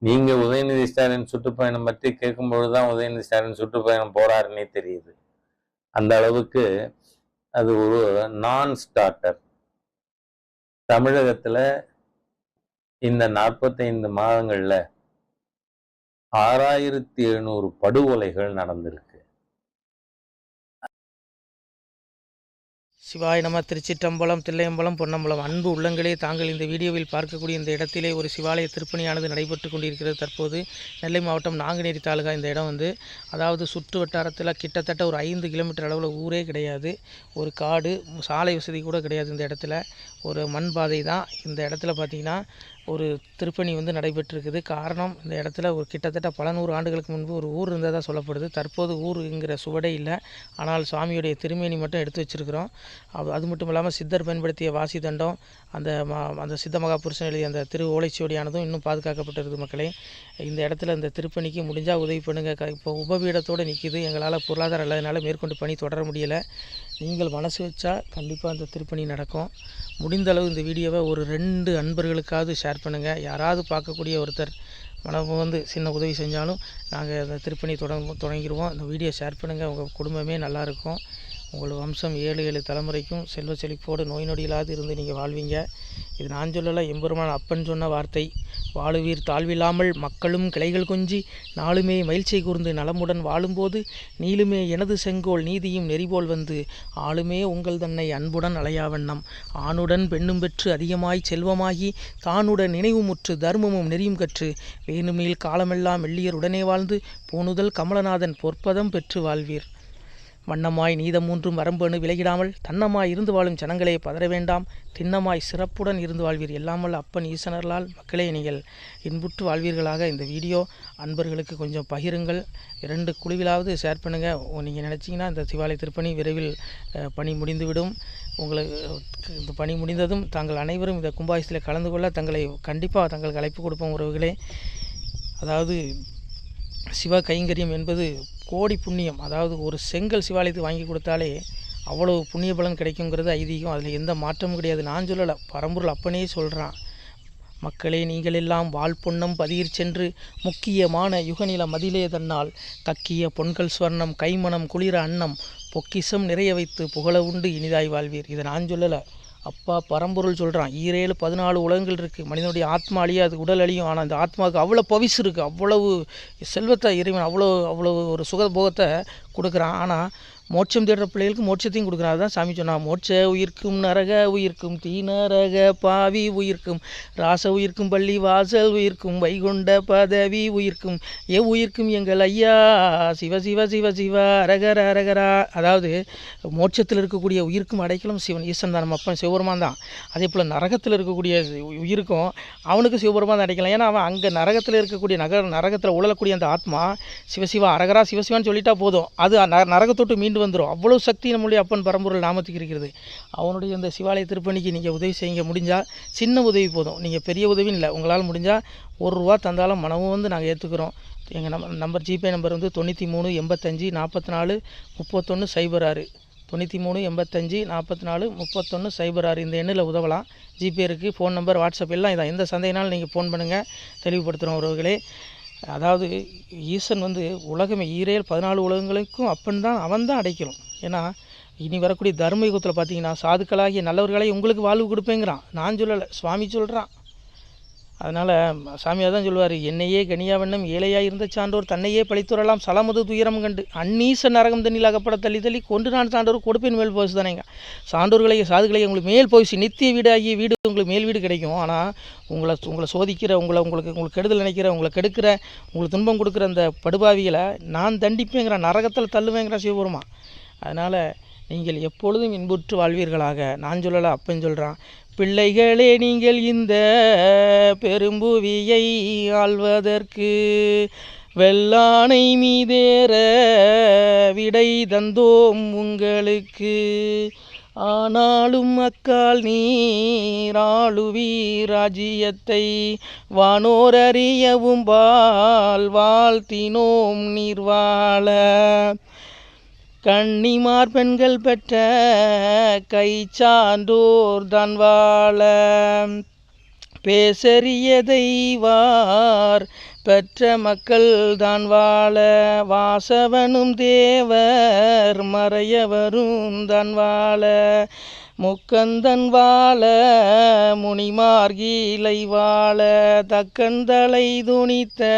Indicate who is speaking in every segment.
Speaker 1: நீங்கள் உதயநிதி ஸ்டாலின் சுற்றுப்பயணம் பற்றி கேட்கும்பொழுதுதான் உதயநிதி ஸ்டாலின் சுற்றுப்பயணம் போறாருன்னே தெரியுது. அந்த அளவுக்கு அது ஒரு நான் ஸ்டார்டர். தமிழகத்துல இந்த 45 மாதங்கள்ல 6700 படுகொலைகள் நடந்திருக்கு.
Speaker 2: சிவாய நம. திருச்சிற்றம்பலம், தில்லையம்பலம், பொன்னம்பலம். அன்பு உள்ளங்களே, தாங்கள் இந்த வீடியோவில் பார்க்கக்கூடிய இந்த இடத்திலே ஒரு சிவாலய திருப்பணியானது நடைபெற்று கொண்டிருக்கிறது. தற்போது நெல்லை மாவட்டம் நாங்குநேரி தாலுகா. இந்த இடம் அதாவது சுற்று வட்டாரத்தில் கிட்டத்தட்ட ஒரு 5 கிலோமீட்டர் அளவில் ஊரே கிடையாது. ஒரு காடு, சாலை வசதி கூட கிடையாது. இந்த இடத்துல ஒரு மண் பாதை தான். இந்த இடத்துல பார்த்திங்கன்னா ஒரு திருப்பணி நடைபெற்றிருக்குது. காரணம், இந்த இடத்துல ஒரு கிட்டத்தட்ட பல 100 ஆண்டுகளுக்கு முன்பு ஒரு ஊர் இருந்ததாக சொல்லப்படுது. தற்போது ஊருங்கிற சுவடே இல்லை. ஆனால் சுவாமியுடைய திருமேனி மட்டும் எடுத்து வச்சுருக்கிறோம். அது மட்டும் இல்லாமல் சித்தர் பயன்படுத்திய வாசி தண்டம், அந்த சித்த மகாபுருஷன் எழுதிய அந்த திரு ஓலைச்சுவடியானதும் இன்னும் பாதுகாக்கப்பட்டிருக்குது. மக்களே, இந்த இடத்துல இந்த திருப்பணிக்கு முடிஞ்சால் உதவி பண்ணுங்கள். இப்போ உபபீடத்தோடு நிற்கிது. எங்களால் பொருளாதாரம் இல்லாதனால மேற்கொண்டு பணி தொடர முடியலை. நீங்கள் மனசு வச்சா கண்டிப்பாக அந்த திருப்பணி நடக்கும். முடிந்தளவு இந்த வீடியோவை ஒரு 2 அன்பர்களுக்காவது ஷேர் பண்ணுங்கள். யாராவது பார்க்கக்கூடிய ஒருத்தர் மனம் சின்ன உதவி செஞ்சாலும் நாங்கள் அந்த திருப்பணி தொடங்கிடுவோம். அந்த வீடியோ ஷேர் பண்ணுங்கள். உங்கள் குடும்பமே நல்லாயிருக்கும். உங்கள் வம்சம் 7 தலைமுறைக்கும் செல்வ செழிப்போடு நோய் நொடியில்லாது இருந்து நீங்கள் வாழ்வீங்க. இது நான் சொல்லலை, எம்பெருமான் அப்பன் சொன்ன வார்த்தை. வாழுவீர் தாழ்வில்லாமல் மக்களும் கிளைகள் கொஞ்சி நாளுமே மகிழ்ச்சி கூர்ந்து நலமுடன் வாழும்போது நீளுமே எனது செங்கோல் நீதியும் நெறிபோல் ஆளுமே உங்கள் தன்னை அன்புடன் அலையாவண்ணம் ஆணுடன் பெண்ணும் பெற்று அதிகமாய் செல்வமாகி தானுடன் நினைவுமுற்று தர்மமும் நெறியும் கற்று வேணுமேல் காலமெல்லாம் வெள்ளியர் உடனே வாழ்ந்து போனுதல் கமலநாதன் பொற்பதம் பெற்று வாழ்வீர். வண்ணமாய் நீதம் மூன்றும் வரம்பெனு விலகிடாமல் தன்னமாய் இருந்து வாழும் ஜனங்களே பதற வேண்டாம். திண்ணமாய் சிறப்புடன் இருந்து வாழ்வீர். எல்லாமல் அப்பன் ஈசனர்களால் மக்களே நீங்கள் இன்புற்று வாழ்வீர்களாக. இந்த வீடியோ அன்பர்களுக்கு கொஞ்சம் பகிருங்கள். 2 குழுவிலாவது ஷேர் பண்ணுங்கள். நீங்கள் நினச்சிங்கன்னா இந்த சிவாலய திருப்பணி விரைவில் பணி முடிந்துவிடும். உங்களுக்கு இந்த பணி முடிந்ததும் தாங்கள் அனைவரும் இந்த கும்பாபிஷேகத்தில் கலந்து கொள்ள கண்டிப்பாக தங்களுக்கு அழைப்பு கொடுப்போம். உறவுகளே, அதாவது சிவ கைங்கரியம் என்பது கோடி புண்ணியம். அதாவது ஒரு செங்கல் சிவாலயத்துக்கு வாங்கி கொடுத்தாலே அவ்வளோ புண்ணிய பலன் கிடைக்குங்கிறது ஐதீகம். அதில் எந்த மாற்றமும் கிடையாது. நான் சொல்லலை, பரம்பொருள் அப்பனே சொல்கிறான். மக்களே, நீங்கள் எல்லாம் வாழ்பொன்னம் பதியிற் சென்று முக்கியமான யுகநில மதிலே தன்னால் கக்கிய பொன்கள் ஸ்வர்ணம் கைமணம் குளிர அன்னம் பொக்கிசம் நிறைய வைத்து புகழ உண்டு இனிதாய் வாழ்வீர். இதை நான் சொல்லலை, அப்பா பரம்பொருள் சொல்கிறான். 14 உலகங்கள் இருக்குது. மனிதனுடைய ஆத்மா அழியாது, உடல் அழியும். ஆனால் அந்த ஆத்மாவுக்கு அவ்வளோ பவிசு இருக்குது. அவ்வளவு செல்வத்தை இறைவன் அவ்வளோ ஒரு சுகபோகத்தை கொடுக்குறான். ஆனால் மோட்சம் தேடுற பிள்ளைகளுக்கு மோட்சத்தையும் கொடுக்குறான். அதுதான் சாமி சொன்னான், மோட்ச உயிர்க்கும் நரக உயிர்க்கும் தீநரக பாவி உயிர்க்கும் ராச உயிர்க்கும் பள்ளி வாசல் உயிர்க்கும் வைகுண்ட பதவி உயிர்க்கும் உயிர்க்கும் எங்கள் ஐயா சிவ சிவ சிவ சிவ அரகர அரகரா. அதாவது மோட்சத்தில் இருக்கக்கூடிய உயிர்க்கும் அடைக்கலும் சிவன் ஈசன் தான், நம்ம அப்பன் சிவபெருமான் தான். அதே போல் நரகத்தில் இருக்கக்கூடிய உயிருக்கும் அவனுக்கு சிவபெருமான் தான் அடைக்கலாம். ஏன்னா அவன் அங்கே நரகத்தில் இருக்கக்கூடிய நரகத்தில் உழலக்கூடிய அந்த ஆத்மா சிவசிவா அரகரா சிவசிவான்னு சொல்லிட்டா போதும், அது நரகத்தொட்டு மீண்டு வந்துடும். அவ்வளோ சக்தி நம்முடைய அப்பன் பரம்பொருள் நாமத்துக்கு இருக்கிறது. அவனுடைய இந்த சிவாலய திருப்பணிக்கு நீங்கள் உதவி செய்ய முடிஞ்சால் சின்ன உதவி போதும். நீங்கள் பெரிய உதவியும் இல்லை, உங்களால் முடிஞ்சால் ₹1 தந்தாலும் மனமும் நாங்கள் ஏற்றுக்கிறோம். எங்கள் நம்பர் ஜிபே நம்பர் 93 85 44 31 06 93 85 44 31 06. இந்த எண்ணில் உதவலாம். ஜிபே இருக்குது, ஃபோன் நம்பர், வாட்ஸ்அப் எல்லாம் இதான். எந்த சந்தேகனாலும் நீங்கள் ஃபோன் பண்ணுங்கள், தெளிவுபடுத்துகிறோம் உறவுகளே. அதாவது ஈசன் உலகமே 14 உலகங்களுக்கும் அப்பன் தான், அவன் தான் அடைக்கணும். ஏன்னா இனி வரக்கூடிய தர்ம யுகத்தில் பார்த்தீங்கன்னா சாதுக்களாகிய நல்லவர்களை உங்களுக்கு வாழ்வு கொடுப்பேங்கிறான். நான் சொல்லலை, சுவாமி சொல்கிறான். அதனால் சாமியார் தான் சொல்லுவார், என்னையே கனியாவண்ணம் ஏழையாக இருந்த சான்றோர் தன்னையே பழித்துறலாம் சலமது துயரம் கண்டு அந்நீச நரகம் தண்ணில் அகப்பட தள்ளி தள்ளி கொண்டு நான் சான்றோர் கொடுப்பேன் மேல் போச்சு தானேங்க. சான்றோர்களை சாதுகளை உங்களுக்கு மேல் போயிடுச்சு, நித்திய வீடாகிய வீடு உங்களுக்கு மேல் வீடு கிடைக்கும். ஆனால் உங்களை சோதிக்கிற உங்களுக்கு கெடுதல் நினைக்கிற, உங்களை கெடுக்கிற, உங்களுக்கு துன்பம் கொடுக்குற அந்த படுபாவிகளை நான் தண்டிப்பேங்கிறான், நரகத்தில் தள்ளுவேங்கிறான் சிவபெருமான். அதனால் நீங்கள் எப்பொழுதும் இன்புற்று வாழ்வீர்களாக. நான் சொல்லலை, அப்பன் சொல்கிறான். பிள்ளைகளே, நீங்கள் இந்த பெரும்புவியை ஆள்வதற்கு வெள்ளானை மீதேற விடை தந்தோம் உங்களுக்கு. ஆனாலும் அக்கால் நீராளுவீர் ராஜ்யத்தை வானோர் அறியவும் வாழ்த்தினோம் நீர்வாழ. கன்னிமார் பெண்கள் பெற்ற கை சான்றோர் தான் வாழ. பேசறிய தெய்வார் பெற்ற மக்கள் தான் வாழ வாசவனும் தேவர் மறையவரும் தான் வாழ முக்கந்தன் வாழ முனிமார்கீலை வாழ தக்கந்தலை துணித்த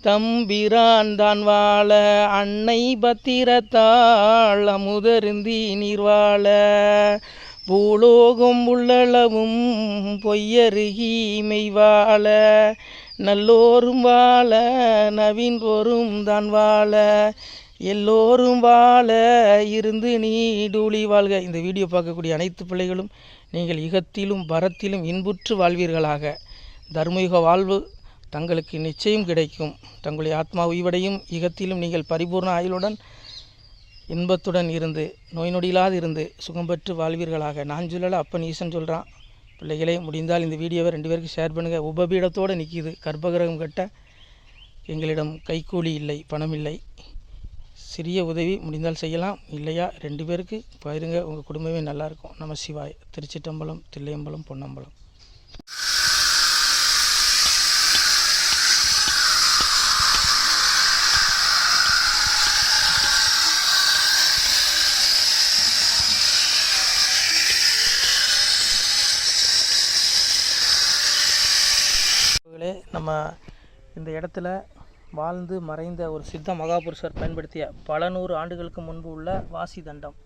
Speaker 2: தம்பிரான் தான் வாழ அன்னை பத்திரத்தாள் அமுதருந்தி நீர் வாழ பூலோகம் உள்ளளவும் பொய்யருகி மெய்வாழ நல்லோரும் வாழ நவீன்போரும் தான் வாழ எல்லோரும் வாழ இருந்து நீடூழி வாழ்க. இந்த வீடியோ பார்க்கக்கூடிய அனைத்து பிள்ளைகளும் நீங்கள் இகத்திலும் பரத்திலும் இன்புற்று வாழ்வீர்களாக. தர்மயுக வாழ்வு தங்களுக்கு நிச்சயம் கிடைக்கும். தங்களுடைய ஆத்மா உய்வடையும். இகத்திலும் நீங்கள் பரிபூர்ண ஆயுளுடன் இன்பத்துடன் இருந்து நோய் நொடியில்லாது இருந்து சுகம் பெற்று வாழ்வீர்களாக. நான் சொல்லலை, அப்பன் ஈசன் சொல்கிறான். பிள்ளைகளே, முடிந்தால் இந்த வீடியோவை 2 பேருக்கு ஷேர் பண்ணுங்கள். உபபீடத்தோடு நிற்கிது. கர்ப்பகிரகம் கட்ட எங்களிடம் கைக்கூலி இல்லை, பணம் இல்லை. சிறிய உதவி முடிந்தால் செய்யலாம். இல்லையா 2 பேருக்கு பயிருங்க, உங்கள் குடும்பமே நல்லாயிருக்கும். நம சிவாய். திருச்சிற்றம்பலம், தில்லையம்பலம், பொன்னம்பலம். நம்ம இந்த இடத்துல வாழ்ந்து மறைந்த ஒரு சித்த மகாபுருஷர் பயன்படுத்திய பல 100 ஆண்டுகளுக்கு முன்பு உள்ள வாசி தண்டம்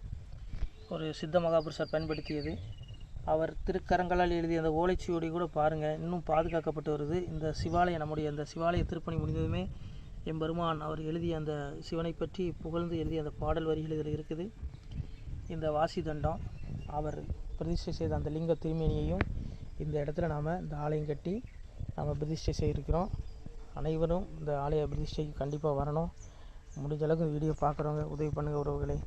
Speaker 2: ஒரு சித்த மகாபுருஷர் பயன்படுத்தியது. அவர் திருக்கரங்களால் எழுதிய அந்த ஓலைச்சுவடி கூட பாருங்கள், இன்னும் பாதுகாக்கப்பட்டு வருது. இந்த சிவாலயம், நம்முடைய அந்த சிவாலய திருப்பணி முடிந்ததுமே எம்பெருமான் அவர் எழுதிய அந்த சிவனை பற்றி புகழ்ந்து எழுதிய அந்த பாடல் வரிகள் இதில் இருக்குது. இந்த வாசி தண்டம் அவர் பிரதிஷ்டை செய்த அந்த லிங்க திருமேனியையும் இந்த இடத்துல நாம் இந்த ஆலயம் கட்டி நாம் பிரதிஷ்டை செய்திருக்கிறோம். அனைவரும் இந்த ஆலய பிரதிஷ்டைக்கு கண்டிப்பாக வரணும். முடிஞ்ச அளவுக்கு இந்த வீடியோ பார்க்குறவங்க உதவி பண்ணுங்கள் உறவுகளை.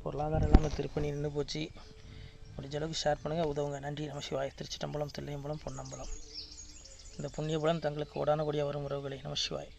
Speaker 2: பொருளாதாரம் இல்லாமல் திருப்பணி நின்று போச்சு. முடிஞ்ச அளவுக்கு ஷேர் பண்ணுங்கள், உதவுங்க. நன்றி. நம சிவாய். திருச்சிற்றம்பலம், தில்லையம்பலம், பொன்னம்பலம். இந்த புண்ணிய பலன் தங்களுக்கு உடான கூடிய வரும் உறவுகளை. நம சிவாய்.